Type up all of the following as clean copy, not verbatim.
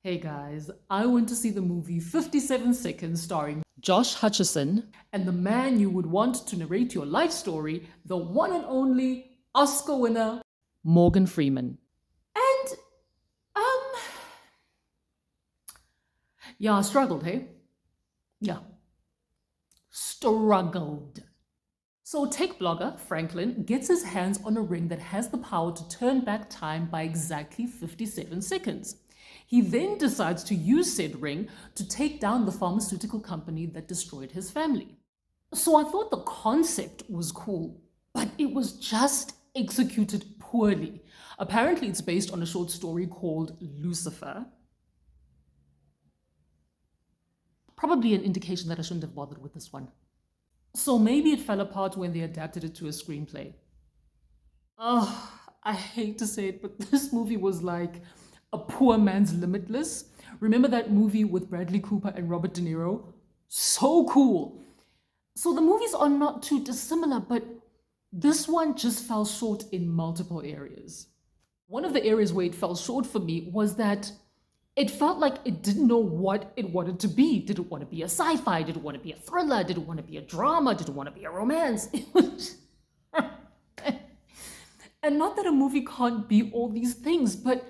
Hey guys, I went to see the movie 57 Seconds starring Josh Hutcherson and the man you would want to narrate your life story, the one and only Oscar winner, Morgan Freeman. And, yeah, I struggled, hey? Yeah, struggled. So tech blogger Franklin gets his hands on a ring that has the power to turn back time by exactly 57 seconds. He then decides to use said ring to take down the pharmaceutical company that destroyed his family. So I thought the concept was cool, but it was just executed poorly. Apparently, it's based on a short story called Lucifer. Probably an indication that I shouldn't have bothered with this one. So maybe it fell apart when they adapted it to a screenplay. Oh, I hate to say it, but this movie was like a poor man's Limitless. Remember that movie with Bradley Cooper and Robert De Niro? So cool. So the movies are not too dissimilar, but this one just fell short in multiple areas. One of the areas where it fell short for me was that it felt like it didn't know what it wanted to be. Did it want to be a sci-fi? Did it want to be a thriller? Did it want to be a drama? Did it want to be a romance? It was and not that a movie can't be all these things, but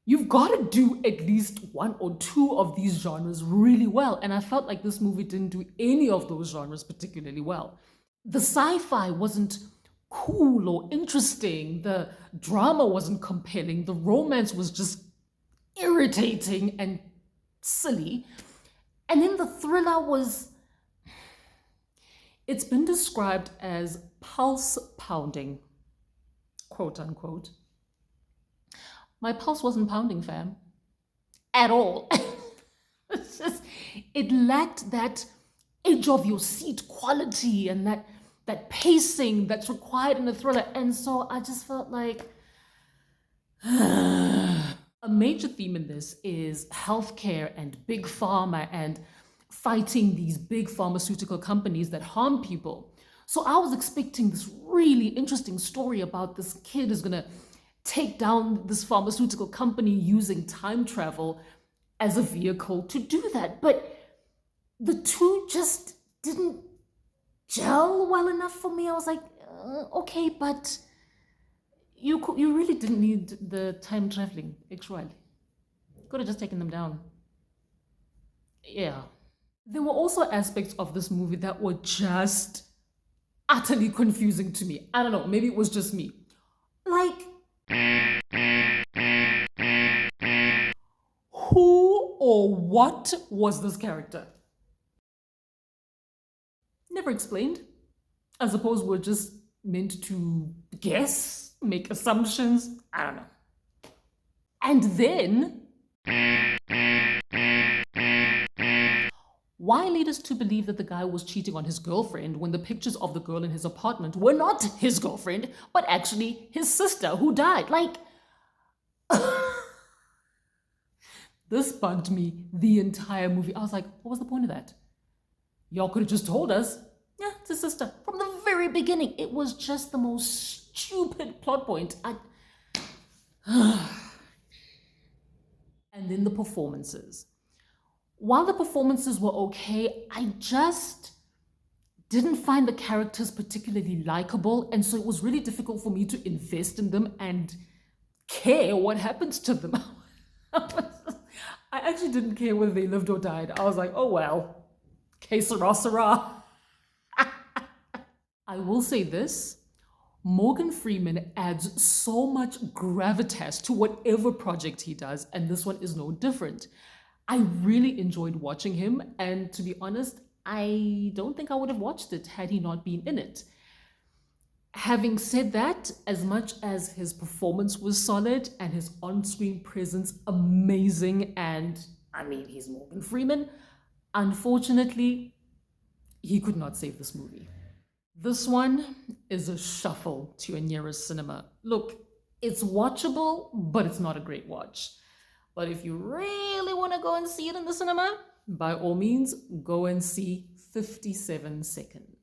you've got to do at least one or two of these genres really well. And I felt like this movie didn't do any of those genres particularly well. The sci-fi wasn't cool or interesting. The drama wasn't compelling. The romance was just irritating and silly. And then the thriller was, it's been described as pulse pounding, quote unquote. My pulse wasn't pounding, fam, at all. It's just, it lacked that edge of your seat quality and that pacing that's required in a thriller. And so I just felt like a major theme in this is healthcare and big pharma and fighting these big pharmaceutical companies that harm people. So I was expecting this really interesting story about this kid who's gonna take down this pharmaceutical company using time travel as a vehicle to do that. But the two just didn't gel well enough for me. I was like, okay, but you really didn't need the time traveling, actually. Could have just taken them down. Yeah. There were also aspects of this movie that were just utterly confusing to me. I don't know, maybe it was just me. Like, who or what was this character? Never explained. I suppose we're just meant to guess, make assumptions. I don't know. And then, why lead us to believe that the guy was cheating on his girlfriend when the pictures of the girl in his apartment were not his girlfriend, but actually his sister who died? Like, this bugged me the entire movie. I was like, what was the point of that? Y'all could have just told us, yeah, it's his sister. From the very beginning, it was just the most stupid plot point. And then the performances. While the performances were okay, I just didn't find the characters particularly likable, and so it was really difficult for me to invest in them and care what happens to them. I actually didn't care whether they lived or died. I was like, oh well, que sera, sera. I will say this, Morgan Freeman adds so much gravitas to whatever project he does, and this one is no different. I really enjoyed watching him, and to be honest, I don't think I would have watched it had he not been in it. Having said that, as much as his performance was solid and his on-screen presence amazing, and I mean, he's Morgan Freeman, unfortunately, he could not save this movie. This one is a shuffle to your nearest cinema. Look, it's watchable, but it's not a great watch. But if you really want to go and see it in the cinema, by all means, go and see 57 Seconds.